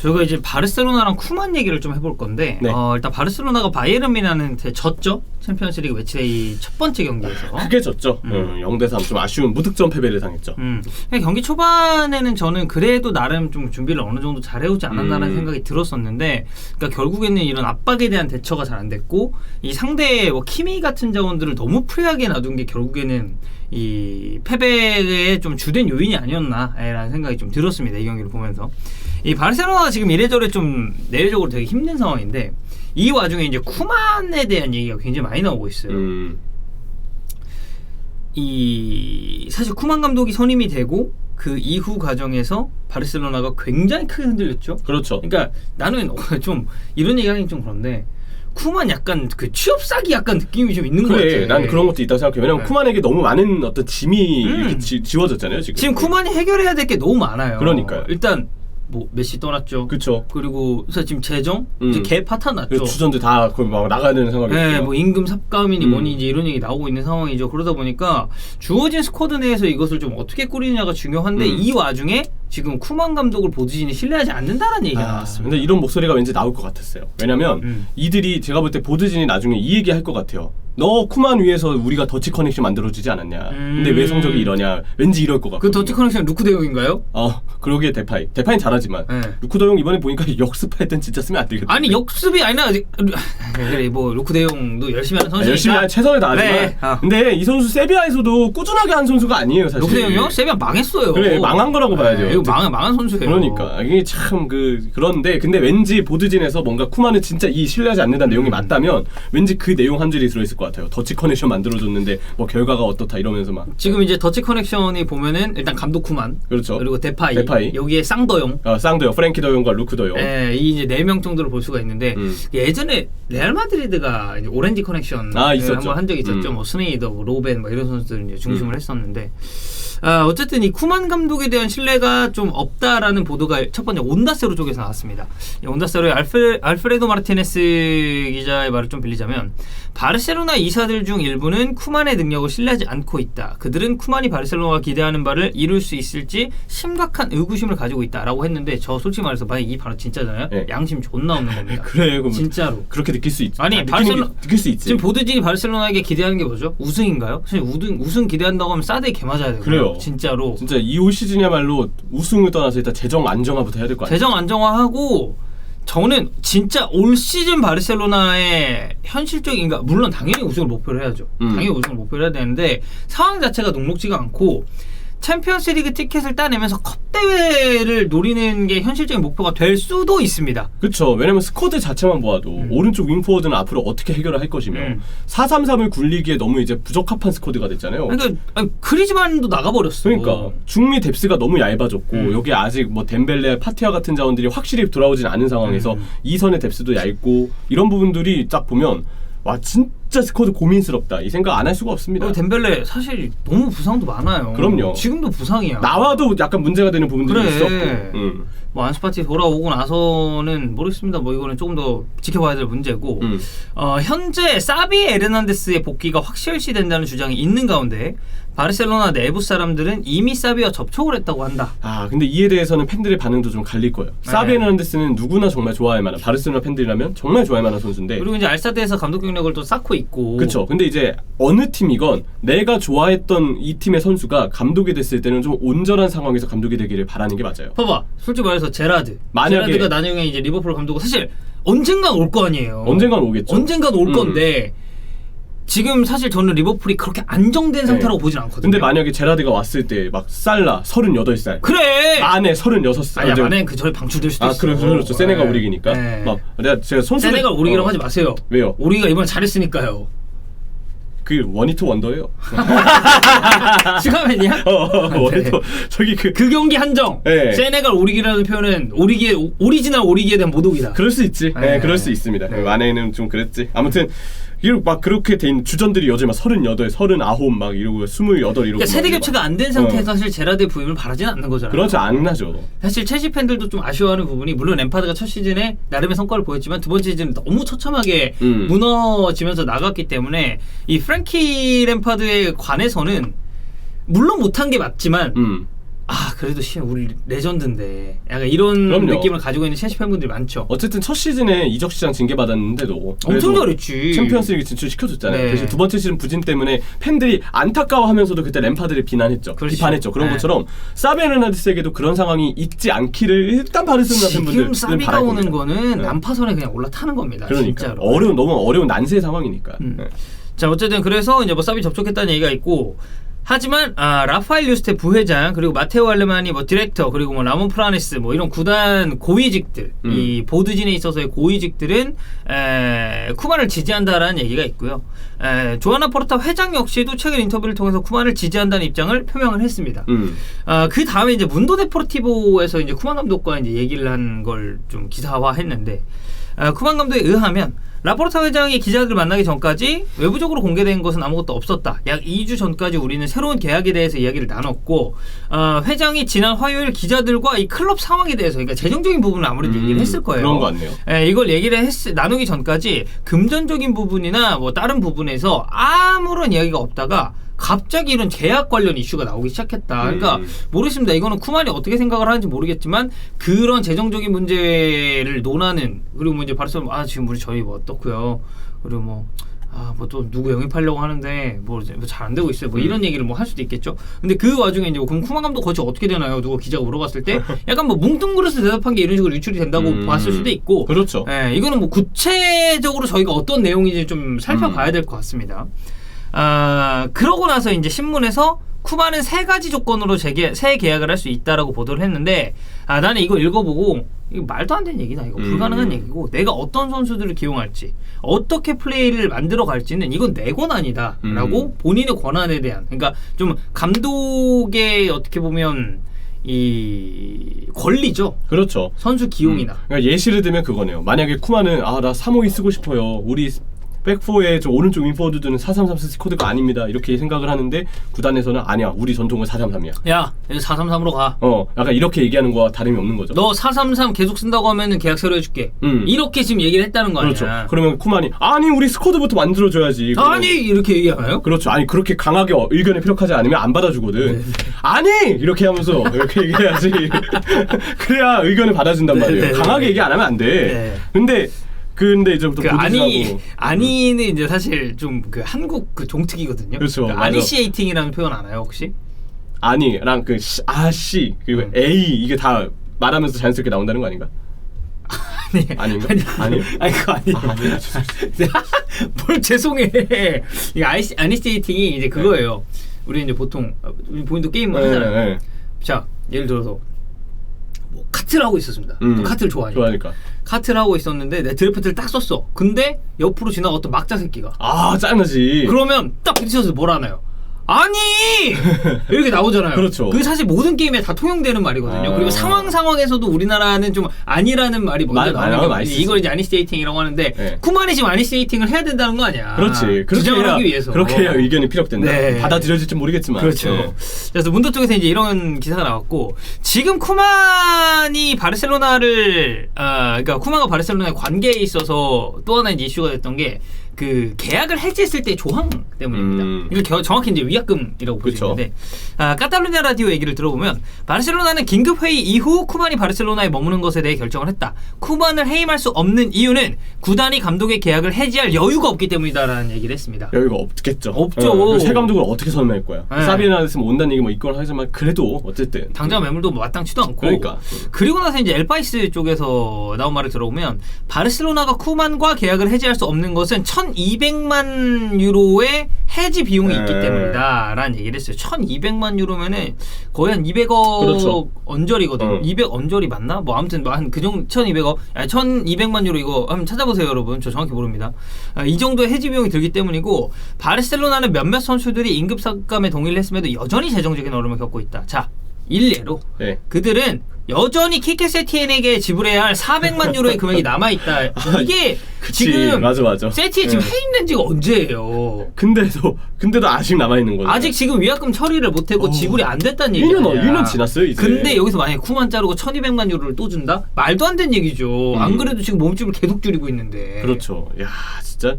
저희가 이제 바르셀로나랑 쿠만 얘기를 좀 해볼 건데 네. 일단 바르셀로나가 바이에른 뮌헨한테 졌죠. 챔피언스리그 매치데이 첫 번째 경기에서. 크게 졌죠. 0대3 좀 아쉬운 무득점 패배를 당했죠. 경기 초반에는 저는 그래도 나름 좀 준비를 어느 정도 잘해오지 않았나라는 생각이 들었었는데, 그러니까 결국에는 이런 압박에 대한 대처가 잘 안 됐고, 이 상대의 뭐 키미 같은 자원들을 너무 프리하게 놔둔 게 결국에는 이 패배의 좀 주된 요인이 아니었나라는 생각이 좀 들었습니다. 이 경기를 보면서. 이 바르셀로나가 지금 이래저래 좀 내외적으로 되게 힘든 상황인데, 이 와중에 이제 쿠만에 대한 얘기가 굉장히 많이 나오고 있어요. 이 사실 쿠만 감독이 선임이 되고 그 이후 과정에서 바르셀로나가 굉장히 크게 흔들렸죠. 그렇죠. 그러니까 나는 좀 이런 얘기하기 좀 그런데, 쿠만 약간 그 취업 사기 약간 느낌이 좀 있는 것 같아. 난 그런 것도 있다고 생각해. 왜냐면 쿠만에게 너무 많은 어떤 짐이 이렇게 지워졌잖아요. 지금 쿠만이 해결해야 될 게 너무 많아요. 그러니까요. 일단 뭐 메시 떠났죠. 그렇죠. 그리고 사실 지금 재정 이제 개 파탄 났죠. 주전들 다 거의 막 나가야 되는 상황이에요. 네, 뭐 임금 삭감이니 뭐니 이제 이런 얘기 나오고 있는 상황이죠. 그러다 보니까 주어진 스쿼드 내에서 이것을 좀 어떻게 꾸리느냐가 중요한데 이 와중에 지금 쿠만 감독을 보드진이 신뢰하지 않는다는 얘기가 나왔습니다. 근데 이런 목소리가 왠지 나올 것 같았어요. 왜냐면 이들이 제가 볼 때 보드진이 나중에 이 얘기 할 것 같아요. 너 쿠만 위해서 우리가 더치 커넥션 만들어주지 않았냐. 근데 왜 성적이 이러냐. 왠지 이럴 것 같고. 그 더치 커넥션 루크 대용인가요? 그러기에 데파이. 데파이는 잘하지만 루크 대용 이번에 보니까 역습할 땐 진짜 쓰면 안 되겠다. 아니 역습이 아니라 그래 뭐 루크 대용도 열심히 하는 선수니까 열심히 최선을 다하지만 네. 근데 이 선수 세비야에서도 꾸준하게 한 선수가 아니에요 사실. 루크 대용이요? 세비야 망했어요. 그래 망한 거라고 봐야 돼요. 이거 망한 선수예요. 그러니까 이게 참 그런데 근데 왠지 보드진에서 뭔가 쿠만은 진짜 이 신뢰하지 않는다는 내용이 맞다면 왠지 그 내용 한 줄이 들어있을 것 같아요. 더치 커넥션 만들어줬는데 뭐 결과가 어떻다 이러면서 막 지금 이제 더치 커넥션이 보면은 일단 감독 쿠만, 그렇죠. 그리고 데파이. 여기에 쌍더용, 쌍더용, 프랭키 더용과 루크 더용. 이 이제 4명 정도를 볼 수가 있는데 예전에 레알 마드리드가 이제 오렌지 커넥션 한번 한 적이 있었죠. 뭐 스네이더, 뭐 로벤, 뭐 이런 선수들 이제 중심을 했었는데. 어쨌든 이 쿠만 감독에 대한 신뢰가 좀 없다라는 보도가 첫 번째 온다세로 쪽에서 나왔습니다. 온다세로의 알프레도 마르티네스 기자의 말을 좀 빌리자면, 바르셀로나 이사들 중 일부는 쿠만의 능력을 신뢰하지 않고 있다. 그들은 쿠만이 바르셀로나가 기대하는 바를 이룰 수 있을지 심각한 의구심을 가지고 있다라고 했는데, 저 솔직히 말해서 만약 이 발언 진짜잖아요. 네. 양심 존나 없는 겁니다. 그래, 진짜로 그렇게 느낄 수 있지. 아니 느낄 수 있지. 지금 보드진이 바르셀로나에게 기대하는 게 뭐죠? 우승인가요? 사실 우승 기대한다고 하면 사드에 개 맞아야 돼요. 그래요. 진짜로. 진짜 이 올 시즌이야말로 우승을 떠나서 일단 재정 안정화부터 해야 될 거 아니에요. 재정 안정화하고, 저는 진짜 올 시즌 바르셀로나의 현실적인, 물론 당연히 우승을 목표로 해야죠. 당연히 우승을 목표로 해야 되는데 상황 자체가 녹록지가 않고, 챔피언스리그 티켓을 따내면서 컵 대회를 노리는 게 현실적인 목표가 될 수도 있습니다. 그렇죠. 왜냐면 스쿼드 자체만 보아도 오른쪽 윙포워드는 앞으로 어떻게 해결을 할 것이며 4-3-3을 굴리기에 너무 이제 부적합한 스쿼드가 됐잖아요. 그러니까 그리즈만도 나가버렸어. 그러니까 중미 뎁스가 너무 얇아졌고 여기 아직 뭐 덴벨레, 파티아 같은 자원들이 확실히 돌아오진 않은 상황에서 이선의 뎁스도 얇고 이런 부분들이 딱 보면 와 진짜 스쿼드 고민스럽다 이 생각 안 할 수가 없습니다. 덴벨레 사실 너무 부상도 많아요. 그럼요. 지금도 부상이야. 나와도 약간 문제가 되는 부분들이 있었고. 뭐 안스파티 돌아오고 나서는 모르겠습니다. 뭐 이거는 조금 더 지켜봐야 될 문제고. 현재 사비 에르난데스의 복귀가 확실시된다는 주장이 있는 가운데 바르셀로나 내부 사람들은 이미 사비와 접촉을 했다고 한다. 근데 이에 대해서는 팬들의 반응도 좀 갈릴 거예요. 사비 에르난데스는 누구나 정말 좋아할 만한, 바르셀로나 팬들이라면 정말 좋아할 만한 선수인데, 그리고 이제 알사드에서 감독 경력을 또 쌓고 있고. 그렇죠. 근데 이제 어느 팀이건 내가 좋아했던 이 팀의 선수가 감독이 됐을 때는 좀 온전한 상황에서 감독이 되기를 바라는 게 맞아요. 봐봐, 솔직히 말해서 제라드가 나중에 이제 리버풀 감독은 사실 언젠간 올 거 아니에요. 언젠간 오겠죠. 언젠간 올 건데, 지금 사실 저는 리버풀이 그렇게 안정된 상태라고 보진 않거든요. 근데 만약에 제라드가 왔을 때 막 살라 38살, 그래! 마네 36살. 아니야, 마네는 그 전에 방출될 수도 있어. 그렇죠. 세네갈 오리기니까. 막 제가 선수 세네갈 오리기라고 하지 마세요. 왜요? 오리기가 이번에 잘했으니까요. 그 원히트 원더예요. 슈가맨이야? 원히트 저기 그 경기 한정. 네. 세네갈 오리기라는 표현은 오리지널 오리기에 대한 모독이다. 그럴 수 있지. 네, 그럴 수 있습니다. 마네는 좀 그랬지. 아무튼 이렇게 막 그렇게 된 주전들이 요즘 막 38, 39 막 이러고 28 이러고. 그러니까 세대 교체가 안 된 상태에서 사실 제라드의 부임을 바라지는 않는 거잖아요. 그렇지 않나죠. 사실 첼시 팬들도 좀 아쉬워하는 부분이, 물론 램파드가 첫 시즌에 나름의 성과를 보였지만 두 번째 시즌은 너무 처참하게 무너지면서 나갔기 때문에 이 프랭키 램파드에 관해서는 물론 못한 게 맞지만 그래도 우리 레전드인데 약간 이런 그럼요. 느낌을 가지고 있는 첼시 팬분들이 많죠. 어쨌든 첫 시즌에 이적 시장 징계받았는데도 엄청 잘했지. 챔피언스리그 진출시켜줬잖아요. 네. 대신 두 번째 시즌 부진 때문에 팬들이 안타까워하면서도 그때 램파드를 비난했죠. 그렇죠. 비판했죠. 그런 네. 것처럼 사비 헤르난데스에게도 그런 상황이 있지 않기를 일단 바르셀로나 팬분들 지금 사비가 오는 거는 난파선에 그냥 올라타는 겁니다. 그러니까 진짜로. 너무 어려운 난세 상황이니까. 네. 자, 어쨌든 그래서 이제 뭐 사비 접촉했다는 얘기가 있고, 하지만 라파엘 유스테 부회장, 그리고 마테오 알레마니 뭐 디렉터, 그리고 뭐 라몬 프라네스 뭐 이런 구단 고위직들, 이 보드진에 있어서의 고위직들은 쿠만을 지지한다라는 얘기가 있고요. 조아나 포르타 회장 역시도 최근 인터뷰를 통해서 쿠만을 지지한다는 입장을 표명을 했습니다. 그 다음에 이제 문도 데포르티보에서 이제 쿠만 감독과 이제 얘기를 한 걸 좀 기사화했는데, 쿠만 감독에 의하면 라포르타 회장이 기자들을 만나기 전까지 외부적으로 공개된 것은 아무것도 없었다. 약 2주 전까지 우리는 새로운 계약에 대해서 이야기를 나눴고, 회장이 지난 화요일 기자들과 이 클럽 상황에 대해서, 그러니까 재정적인 부분을 아무래도 얘기를 했을 거예요. 그런 거 같네요. 이걸 얘기를 나누기 전까지 금전적인 부분이나 뭐 다른 부분에서 아무런 이야기가 없다가 갑자기 이런 계약 관련 이슈가 나오기 시작했다. 그러니까 모르겠습니다. 이거는 쿠만이 어떻게 생각을 하는지 모르겠지만 그런 재정적인 문제를 논하는, 그리고 뭐 이제 바르셀로나 지금 저희 뭐 어떻고요. 그리고 뭐 또 누구 영입하려고 하는데 뭐 잘 안 되고 있어요. 뭐 이런 얘기를 뭐 할 수도 있겠죠. 근데 그 와중에 이제 그럼 쿠만 감독 거치 어떻게 되나요? 누가 기자가 물어봤을 때 약간 뭐 뭉뚱그려서 대답한 게 이런 식으로 유출이 된다고 봤을 수도 있고. 그렇죠. 이거는 뭐 구체적으로 저희가 어떤 내용인지 좀 살펴봐야 될 것 같습니다. 그러고 나서 이제 신문에서 쿠만은 3가지 조건으로 새 계약을 할 수 있다라고 보도를 했는데, 나는 이거 읽어보고 이거 말도 안 되는 얘기다. 이거 불가능한 얘기고, 내가 어떤 선수들을 기용할지, 어떻게 플레이를 만들어 갈지는 이건 내 권한이다 라고 본인의 권한에 대한, 그러니까 좀 감독의 어떻게 보면 이 권리죠. 그렇죠. 선수 기용이나. 그러니까 예시를 들면 그거네요. 만약에 쿠만은 나 352 쓰고 싶어요. 우리 백포의 저 오른쪽 윈포워드는 433 스쿼드가 아닙니다. 이렇게 생각을 하는데 구단에서는 아니야. 우리 전통은 433이야. 야, 433으로 가. 약간 이렇게 얘기하는 거와 다름이 없는 거죠. 너 433 계속 쓴다고 하면은 계약 새로 해줄게. 이렇게 지금 얘기를 했다는 거 그렇죠. 아니야. 그러면 쿠만이 아니 우리 스쿼드부터 만들어줘야지. 아니 이렇게 얘기하나요? 그렇죠. 아니 그렇게 강하게 의견에 피력하지 않으면 안 받아주거든. 아니 이렇게 하면서 이렇게 얘기해야지. 그래야 의견을 받아준단 말이에요. 강하게 얘기 안 하면 안 돼. 근데 이제부터 아니는 이제 사실 좀 그 한국 그 종특이거든요. 그렇죠. 아니시에이팅이라는 표현 아나요 혹시? 아니랑 그 아씨 그리고 에이 이게 다 말하면서 자연스럽게 나온다는 거 아닌가? 아닌가? 아니 그거 아니에요. 뭘 죄송해. 이 아니시에이팅이 이제 그거예요. 우리 이제 보통 본인도 게임을 하잖아요. 자 예를 들어서 뭐 카트를 하고 있었습니다. 또 카트를 좋아하니까. 카트를 하고 있었는데 내 드래프트를 딱 썼어. 근데 옆으로 지나갔던 막자 새끼가 짜증나지. 그러면 딱 부딪혀서 뭘 하나요? 아니! 이렇게 나오잖아요. 그렇죠. 그게 사실 모든 게임에 다 통용되는 말이거든요. 그리고 상황에서도 우리나라는 좀 아니라는 말이 먼저 나오는 게 이걸 이제 아니시에이팅이라고 하는데 쿠만이 지금 아니시에이팅을 해야 된다는 거 아니야. 그렇지. 주장을 하기 위해서. 그렇게 해야 의견이 피력된다. 받아들여질지 모르겠지만. 그렇죠. 그래서 문도 쪽에서 이제 이런 기사가 나왔고, 지금 쿠만이 바르셀로나를 그러니까 쿠만과 바르셀로나의 관계에 있어서 또 하나 이제 이슈가 됐던 게 그 계약을 해지했을 때 조항 때문입니다. 이걸 정확히 이제 위약금이라고 보시는데, 카탈루냐 라디오 얘기를 들어보면 바르셀로나는 긴급 회의 이후 쿠만이 바르셀로나에 머무는 것에 대해 결정을 했다. 쿠만을 해임할 수 없는 이유는 구단이 감독의 계약을 해지할 여유가 없기 때문이다라는 얘기를 했습니다. 여유가 없겠죠. 없죠. 새 감독을 어떻게 설명할 거야? 사비에나데스 온다는 얘기 뭐 있거나 하지만 그래도 어쨌든 당장 매물도 뭐 마땅치도 않고. 그러니까. 그리고 나서 이제 엘파이스 쪽에서 나온 말을 들어보면 바르셀로나가 쿠만과 계약을 해지할 수 없는 것은 1,200만 유로의 해지 비용이 있기 때문이다 라는 얘기를 했어요. 1,200만 유로면은 거의 한 200억 그렇죠. 언저리거든요. 200 언저리 맞나? 뭐 아무튼 뭐 한 그 정도 1,200억 1,200만 유로 이거 한번 찾아보세요 여러분. 저 정확히 모릅니다. 이 정도의 해지 비용이 들기 때문이고, 바르셀로나는 몇몇 선수들이 임금 삭감에 동의를 했음에도 여전히 재정적인 어려움을 겪고 있다. 자, 일례로 그들은 여전히 키케 세티엔에게 지불해야 할 400만 유로의 금액이 남아있다. 이게 지금 맞아. 세티에 지금 해임된 지가 언제예요? 근데도 아직 남아있는 거죠. 아직 지금 위약금 처리를 못했고 지불이 안 됐다는 얘기야. 1년 지났어요 이제. 근데 여기서 만약에 쿠만 자르고 1,200만 유로를 또 준다? 말도 안 되는 얘기죠. 안 그래도 지금 몸집을 계속 줄이고 있는데. 그렇죠. 야 진짜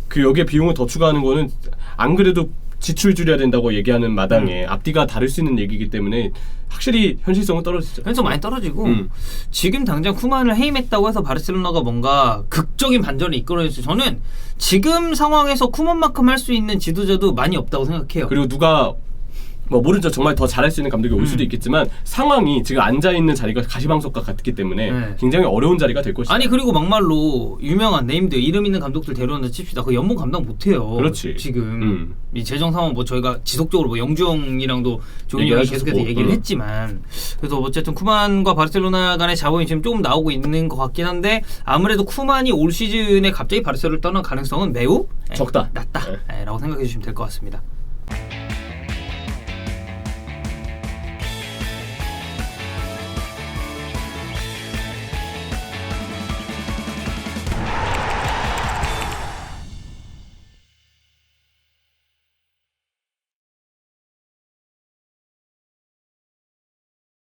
그 여기에 비용을 더 추가하는 거는 안 그래도 지출 줄여야 된다고 얘기하는 마당에 앞뒤가 다를 수 있는 얘기이기 때문에 확실히 현실성은 떨어지죠. 현실성 많이 떨어지고 지금 당장 쿠만을 해임했다고 해서 바르셀로나가 뭔가 극적인 반전을 이끌어낼지 저는 지금 상황에서 쿠만만큼 할 수 있는 지도자도 많이 없다고 생각해요. 그리고 누가 뭐 모르죠. 정말 더 잘할 수 있는 감독이 올 수도 있겠지만 상황이 지금 앉아있는 자리가 가시방석과 같기 때문에 굉장히 어려운 자리가 될 것이다. 아니 그리고 막말로 유명한 네임드 이름 있는 감독들 데려온다 칩시다. 그 연봉 감당 못해요. 그렇지. 지금 이 재정 상황 뭐 저희가 지속적으로 뭐 영주형이랑도 좋은 얘기 계속해서 얘기를 했지만 그래서 어쨌든 쿠만과 바르셀로나 간의 자본이 지금 조금 나오고 있는 것 같긴 한데 아무래도 쿠만이 올 시즌에 갑자기 바르셀로나를 떠날 가능성은 매우 적다. 낮다라고 생각해 주시면 될 것 같습니다.